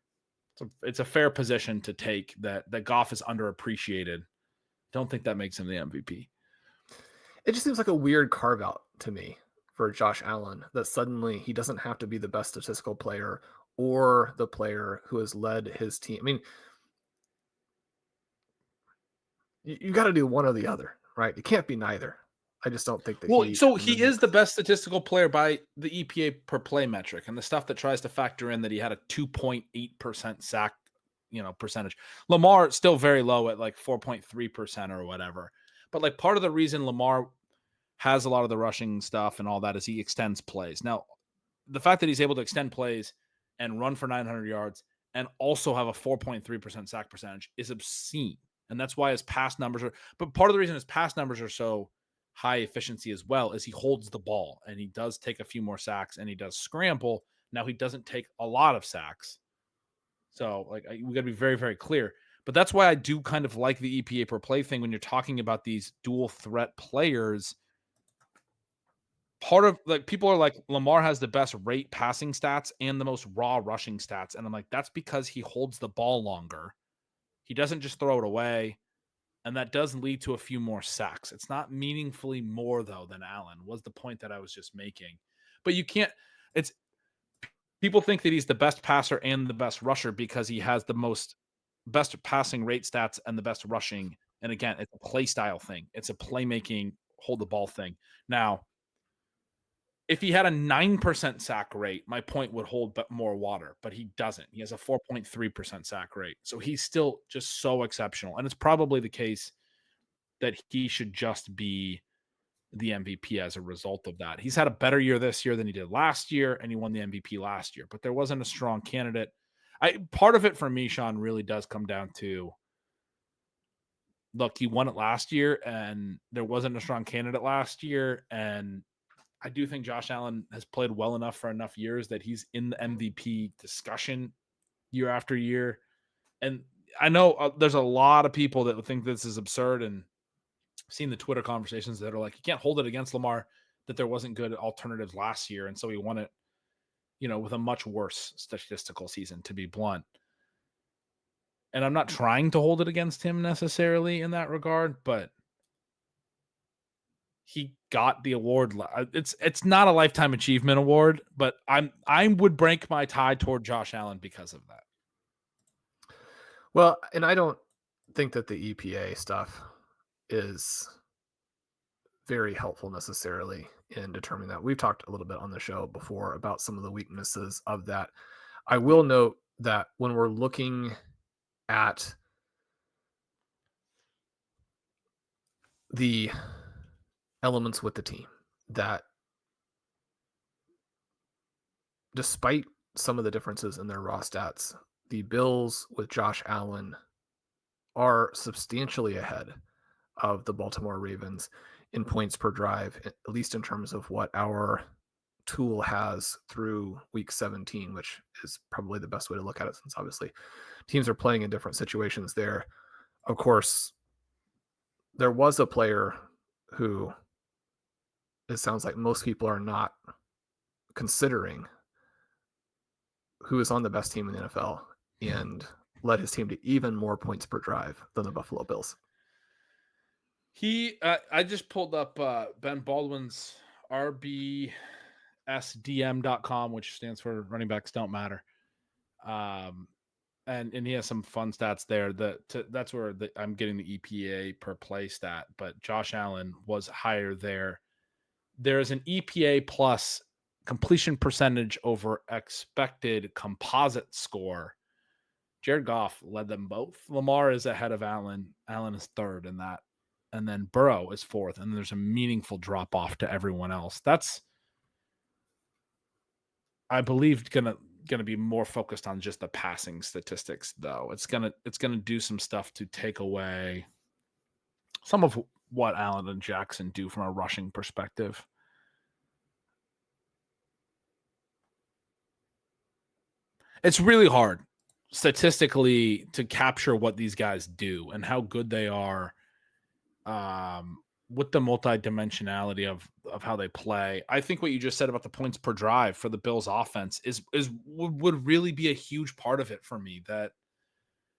It's a fair position to take that Goff is underappreciated. Don't think that makes him the MVP. It just seems like a weird carve out to me for Josh Allen that suddenly he doesn't have to be the best statistical player or the player who has led his team. I mean, you got to do one or the other, right? It can't be neither. I just don't think that he is the best statistical player by the EPA per play metric, and the stuff that tries to factor in that he had a 2.8% sack, percentage. Lamar still very low at like 4.3% or whatever. But like part of the reason Lamar has a lot of the rushing stuff and all that is he extends plays. Now, the fact that he's able to extend plays and run for 900 yards and also have a 4.3% sack percentage is obscene. And that's why his pass numbers are, but part of the reason his pass numbers are so high efficiency as well is he holds the ball and he does take a few more sacks and he does scramble. Now he doesn't take a lot of sacks. So like we got to be very, very clear. But that's why I do kind of like the EPA per play thing when you're talking about these dual threat players. Part of like people are like Lamar has the best rate passing stats and the most raw rushing stats. And I'm like, that's because he holds the ball longer. He doesn't just throw it away. And that does lead to a few more sacks. It's not meaningfully more, though, than Allen was the point that I was just making. But you can't – people think that he's the best passer and the best rusher because he has the best passing rate stats and the best rushing. And, again, it's a play style thing. It's a playmaking, hold the ball thing. Now, if he had a 9% sack rate, my point would hold more water, but he doesn't. He has a 4.3% sack rate. So he's still just so exceptional. And it's probably the case that he should just be the MVP as a result of that. He's had a better year this year than he did last year, and he won the MVP last year, but there wasn't a strong candidate. Part of it for me, Shawn, really does come down to, look, he won it last year, and there wasn't a strong candidate last year, and I do think Josh Allen has played well enough for enough years that he's in the MVP discussion year after year. And I know there's a lot of people that think this is absurd, and seen the Twitter conversations that are like, you can't hold it against Lamar that there wasn't good alternatives last year. And so he won it, with a much worse statistical season, to be blunt. And I'm not trying to hold it against him necessarily in that regard, but he got the award. It's not a lifetime achievement award, but I would break my tie toward Josh Allen because of that. Well, and I don't think that the EPA stuff is very helpful necessarily in determining that. We've talked a little bit on the show before about some of the weaknesses of that. I will note that when we're looking at the elements with the team, that despite some of the differences in their raw stats, the Bills with Josh Allen are substantially ahead of the Baltimore Ravens in points per drive, at least in terms of what our tool has through week 17, which is probably the best way to look at it, since obviously teams are playing in different situations there. Of course, there was a player who it sounds like most people are not considering, who is on the best team in the NFL and led his team to even more points per drive than the Buffalo Bills. I just pulled up Ben Baldwin's RBSDM.com, which stands for Running Backs Don't Matter. And he has some fun stats there. That's where I'm getting the EPA per play stat, but Josh Allen was higher there. There's an EPA plus completion percentage over expected composite score. Jared Goff led them both. Lamar is ahead of Allen. Allen is third in that. And then Burrow is fourth. And there's a meaningful drop off to everyone else. That's, I believe, gonna be more focused on just the passing statistics, though. It's gonna do some stuff to take away some of what Allen and Jackson do from a rushing perspective. It's really hard statistically to capture what these guys do and how good they are with the multidimensionality of how they play. I think what you just said about the points per drive for the Bills offense would really be a huge part of it for me. That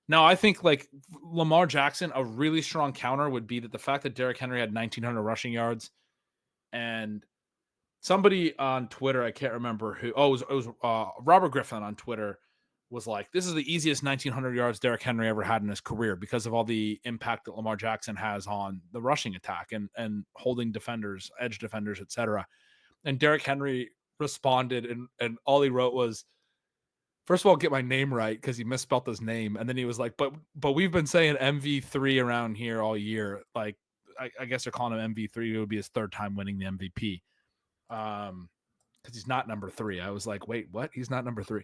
now I think like Lamar Jackson, a really strong counter would be that the fact that Derrick Henry had 1,900 rushing yards, and somebody on Twitter, I can't remember who. Oh, it was Robert Griffin on Twitter was like, this is the easiest 1,900 yards Derrick Henry ever had in his career because of all the impact that Lamar Jackson has on the rushing attack and holding defenders, edge defenders, etc. And Derrick Henry responded, and all he wrote was, first of all, get my name right, because he misspelled his name. And then he was like, but we've been saying MV3 around here all year. Like, I guess they're calling him MV3. It would be his third time winning the MVP. Because he's not number 3. I was like, wait, what? He's not number 3.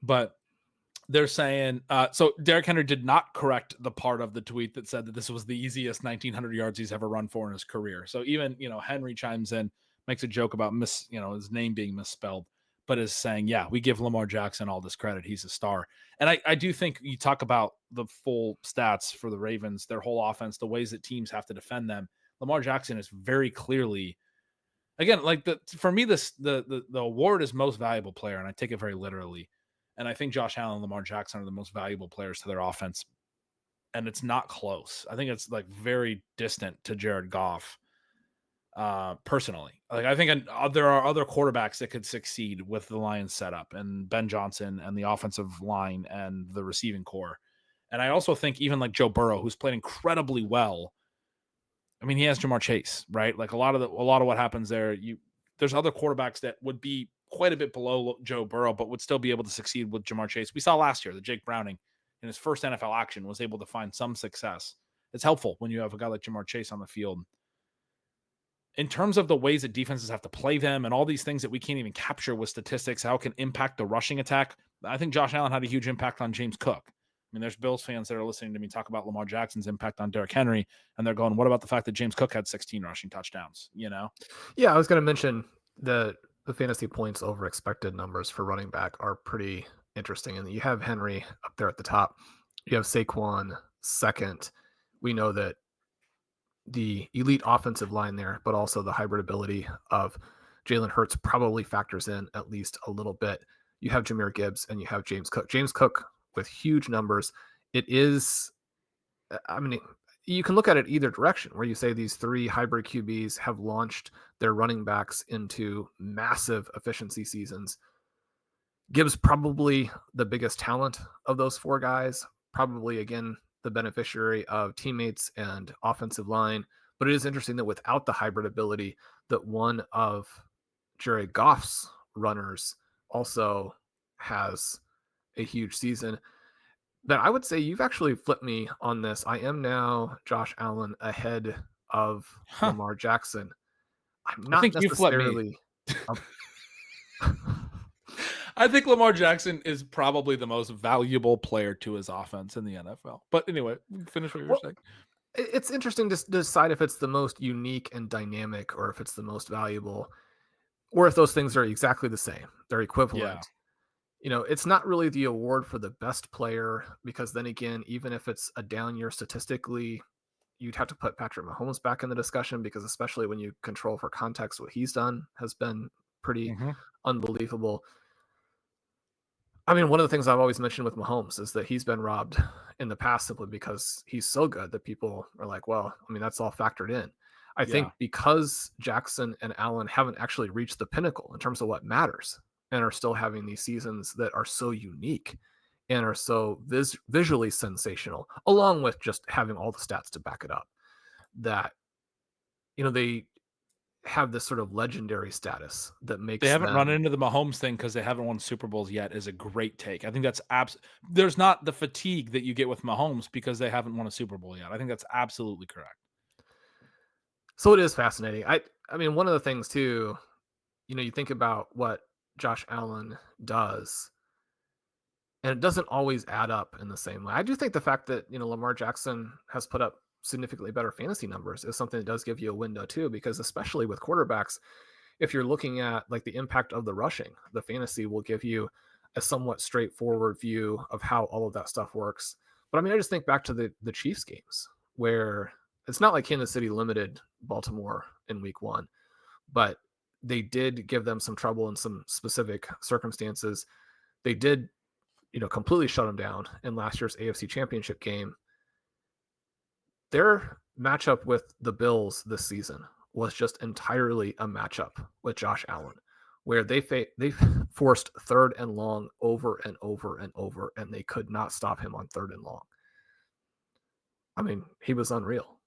But they're saying, so Derrick Henry did not correct the part of the tweet that said that this was the easiest 1,900 yards he's ever run for in his career. So even, Henry chimes in, makes a joke about his name being misspelled, but is saying, yeah, we give Lamar Jackson all this credit. He's a star. And I do think you talk about the full stats for the Ravens, their whole offense, the ways that teams have to defend them. Lamar Jackson is very clearly, again, like for me, the award is most valuable player, and I take it very literally. And I think Josh Allen and Lamar Jackson are the most valuable players to their offense. And it's not close. I think it's like very distant to Jared Goff, personally. Like, I think there are other quarterbacks that could succeed with the Lions setup, and Ben Johnson and the offensive line and the receiving core. And I also think even like Joe Burrow, who's played incredibly well. I mean, he has Jamar Chase, right? Like a lot of what happens there, there's other quarterbacks that would be quite a bit below Joe Burrow, but would still be able to succeed with Jamar Chase. We saw last year that Jake Browning, in his first NFL action, was able to find some success. It's helpful when you have a guy like Jamar Chase on the field. In terms of the ways that defenses have to play them and all these things that we can't even capture with statistics, how it can impact the rushing attack, I think Josh Allen had a huge impact on James Cook. I mean, there's Bills fans that are listening to me talk about Lamar Jackson's impact on Derrick Henry, and they're going, what about the fact that James Cook had 16 rushing touchdowns, Yeah, I was going to mention the fantasy points over expected numbers for running back are pretty interesting. And you have Henry up there at the top. You have Saquon second. We know that the elite offensive line there, but also the hybrid ability of Jalen Hurts probably factors in at least a little bit. You have Jahmyr Gibbs and you have James Cook. James Cook with huge numbers. It is, I mean, you can look at it either direction, where you say these three hybrid QBs have launched their running backs into massive efficiency seasons. Gibbs probably the biggest talent of those four guys, probably again the beneficiary of teammates and offensive line. But it is interesting that without the hybrid ability, that one of Jared Goff's runners also has a huge season. But I would say you've actually flipped me on this. I am now Josh Allen ahead of Huh. Lamar Jackson. I'm I not think you flipped me. necessarily. a- I think Lamar Jackson is probably the most valuable player to his offense in the NFL. But anyway, finish what you were well, saying. it's interesting to decide if it's the most unique and dynamic or if it's the most valuable or if those things are exactly the same. They're Yeah. equivalent. It's not really the award for the best player because then again, even if it's a down year statistically, you'd have to put Patrick Mahomes back in the discussion because especially when you control for context, what he's done has been pretty Mhm. unbelievable. I mean, one of the things I've always mentioned with Mahomes is that he's been robbed in the past simply because he's so good that people are like, well, I mean, that's all factored in. I Yeah. think because Jackson and Allen haven't actually reached the pinnacle in terms of what matters and are still having these seasons that are so unique and are so visually sensational, along with just having all the stats to back it up, that, they have this sort of legendary status that They makes haven't run them. into the Mahomes thing because they haven't won Super Bowls yet is a great take. I think that's there's not the fatigue that you get with Mahomes because they haven't won a Super Bowl yet. I think that's absolutely correct. So it is fascinating. I mean, one of the things too, you think about what Josh Allen does, and it doesn't always add up in the same way. I do think the fact that, Lamar Jackson has put up significantly better fantasy numbers is something that does give you a window too, because especially with quarterbacks, if you're looking at like the impact of the rushing, the fantasy will give you a somewhat straightforward view of how all of that stuff works. But I mean, I just think back to the Chiefs games where it's not like Kansas City limited Baltimore in week one, but they did give them some trouble in some specific circumstances. They did, completely shut them down in last year's AFC Championship game. Their matchup with the Bills this season was just entirely a matchup with Josh Allen, where they forced third and long over and over and over, and they could not stop him on third and long. I mean, he was unreal.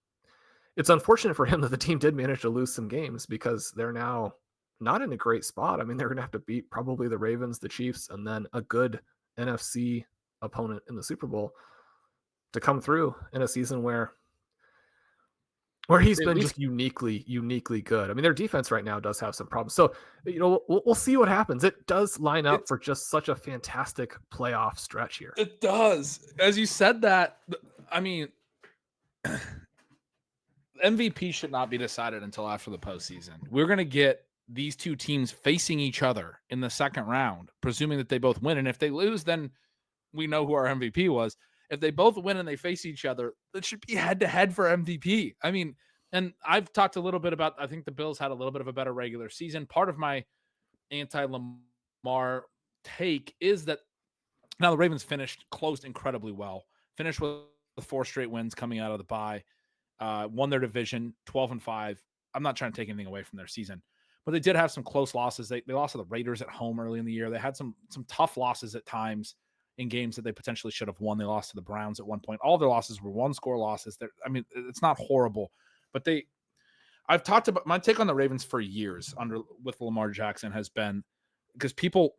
It's unfortunate for him that the team did manage to lose some games because they're now not in a great spot. I mean, they're going to have to beat probably the Ravens, the Chiefs, and then a good NFC opponent in the Super Bowl to come through in a season where he's They at been least just uniquely good. I mean, their defense right now does have some problems. So, we'll see what happens. It does line up it's for just such a fantastic playoff stretch here. it does. As you said that, I mean, MVP should not be decided until after the postseason. We're going to get these two teams facing each other in the second round, presuming that they both win. And if they lose, then we know who our MVP was. If they both win and they face each other, it should be head to head for MVP. I mean, and I've talked a little bit about, I think the Bills had a little bit of a better regular season. Part of my anti Lamar take is that now the Ravens closed incredibly well, finished with 4 straight wins coming out of the bye, won their division 12-5. I'm not trying to take anything away from their season, but they did have some close losses. They lost to the Raiders at home early in the year. They had some tough losses at times in games that they potentially should have won. They lost to the Browns at one point. All their losses were one-score losses. I mean, it's not horrible, but I've talked about my take on the Ravens for years with Lamar Jackson has been because people,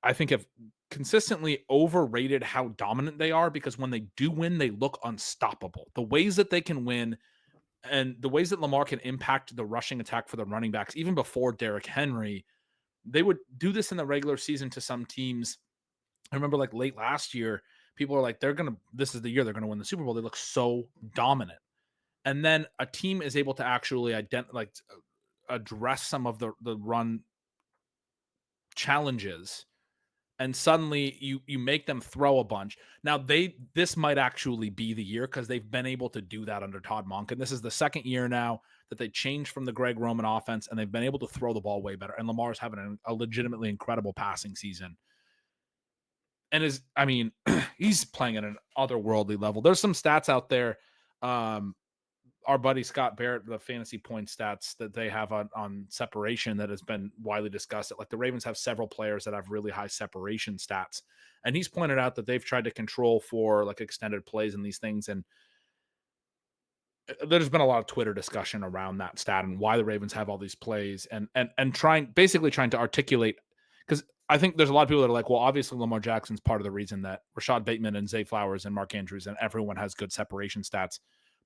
I think, have consistently overrated how dominant they are because when they do win, they look unstoppable. The ways that they can win and the ways that Lamar can impact the rushing attack for the running backs, even before Derrick Henry, they would do this in the regular season to some teams. I remember like late last year, people are like, this is the year they're going to win the Super Bowl. They look so dominant. And then a team is able to actually address some of the run challenges and suddenly you make them throw a bunch. Now this might actually be the year because they've been able to do that under Todd Monken. This is the second year now that they changed from the Greg Roman offense, and they've been able to throw the ball way better. And Lamar's having a legitimately incredible passing season. And he's playing at an otherworldly level. There's some stats out there. Our buddy Scott Barrett, the fantasy point stats that they have on separation that has been widely discussed. Like the Ravens have several players that have really high separation stats. And he's pointed out that they've tried to control for like extended plays and these things. And there's been a lot of Twitter discussion around that stat and why the Ravens have all these plays and trying to articulate, because I think there's a lot of people that are like, well, obviously Lamar Jackson's part of the reason that Rashad Bateman and Zay Flowers and Mark Andrews and everyone has good separation stats.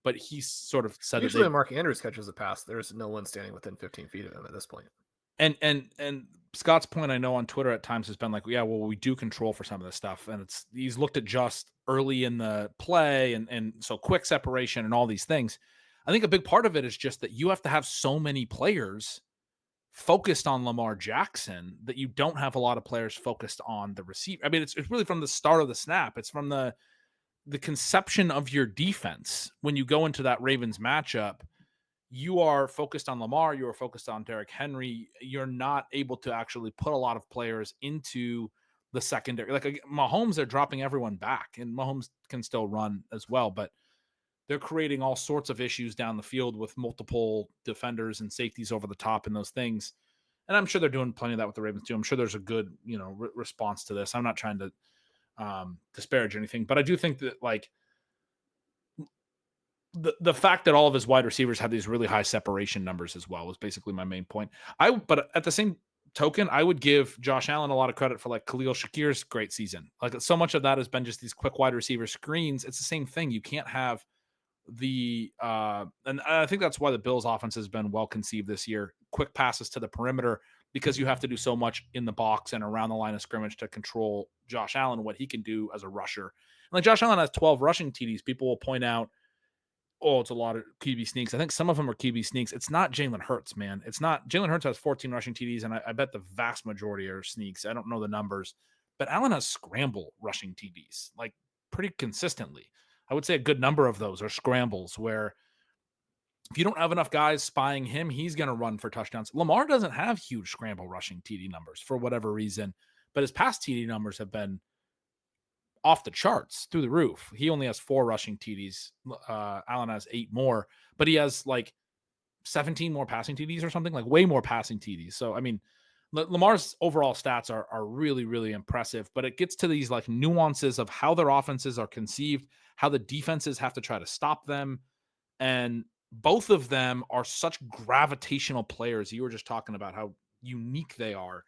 But he sort of said usually when Mark Andrews catches a pass, there's no one standing within 15 feet of him at this point. And Scott's point, I know on Twitter at times has been like, yeah, well, we do control for some of this stuff. And he's looked at just early in the play and so quick separation and all these things. I think a big part of it is just that you have to have so many players focused on Lamar Jackson that you don't have a lot of players focused on the receiver. I mean, it's really from the start of the snap. It's from the conception of your defense. When you go into that Ravens matchup, you are focused on Lamar, you are focused on Derrick Henry. You're not able to actually put a lot of players into the secondary. Like Mahomes, they're dropping everyone back, and Mahomes can still run as well, but they're creating all sorts of issues down the field with multiple defenders and safeties over the top and those things. And I'm sure they're doing plenty of that with the Ravens too. I'm sure there's a good, response to this. I'm not trying to disparage anything, but I do think that like the fact that all of his wide receivers have these really high separation numbers as well was basically my main point. But at the same token, I would give Josh Allen a lot of credit for like Khalil Shakir's great season. Like so much of that has been just these quick wide receiver screens. It's the same thing. You can't have and I think that's why the Bills offense has been well conceived this year. Quick passes to the perimeter, because you have to do so much in the box and around the line of scrimmage to control Josh Allen, what he can do as a rusher. And like Josh Allen has 12 rushing TDs. People will point out, oh, it's a lot of QB sneaks. I think some of them are QB sneaks. It's not Jalen Hurts, man. It's not. Jalen Hurts has 14 rushing TDs, and I bet the vast majority are sneaks. I don't know the numbers, but Allen has scramble rushing TDs, like pretty consistently. I would say a good number of those are scrambles where if you don't have enough guys spying him, he's going to run for touchdowns. Lamar doesn't have huge scramble rushing TD numbers for whatever reason, but his past TD numbers have been off the charts, through the roof. He only has 4 rushing TDs. Allen has 8 more, but he has like 17 more passing TDs or something, like way more passing TDs. So, I mean, Lamar's overall stats are really, really impressive, but it gets to these like nuances of how their offenses are conceived, how the defenses have to try to stop them. And both of them are such gravitational players. You were just talking about how unique they are,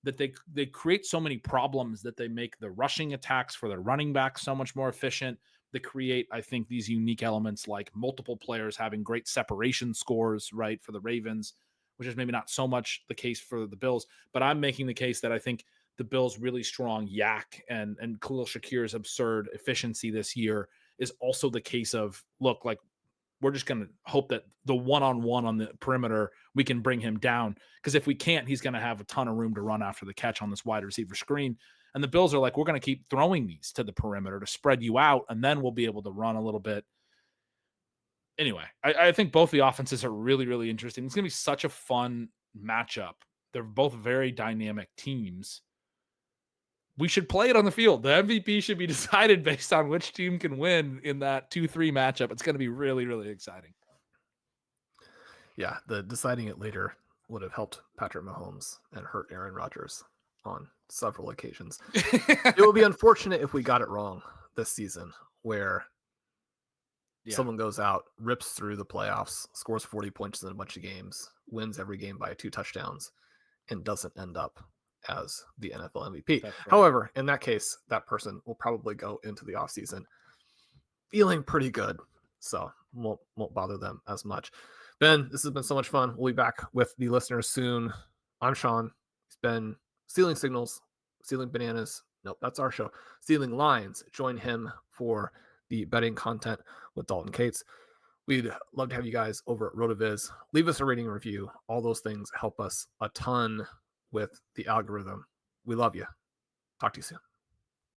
that they create so many problems that they make the rushing attacks for their running backs so much more efficient. They create, I think, these unique elements like multiple players having great separation scores, right, for the Ravens, which is maybe not so much the case for the Bills. But I'm making the case that I think the Bills' really strong yak and Khalil Shakir's absurd efficiency this year is also the case of, look, like, we're just going to hope that the one-on-one on the perimeter, we can bring him down. Because if we can't, he's going to have a ton of room to run after the catch on this wide receiver screen. And the Bills are like, we're going to keep throwing these to the perimeter to spread you out, and then we'll be able to run a little bit. Anyway, I think both the offenses are really, really interesting. It's going to be such a fun matchup. They're both very dynamic teams. We should play it on the field. The MVP should be decided based on which team can win in that 2-3 matchup. It's going to be really, really exciting. Yeah, the deciding it later would have helped Patrick Mahomes and hurt Aaron Rodgers on several occasions. It would be unfortunate if we got it wrong this season, where someone goes out, rips through the playoffs, scores 40 points in a bunch of games, wins every game by 2 touchdowns, and doesn't end up as the NFL MVP. Right. However, in that case, that person will probably go into the offseason feeling pretty good, so won't bother them as much. Ben, this has been so much fun. We'll be back with the listeners soon. I'm Sean. He's been stealing signals, stealing bananas. Nope, that's our show. Stealing lines. Join him for the betting content with Dalton Cates. We'd love to have you guys over at RotoViz. Leave us a rating and review. All those things help us a ton with the algorithm. We love you. Talk to you soon.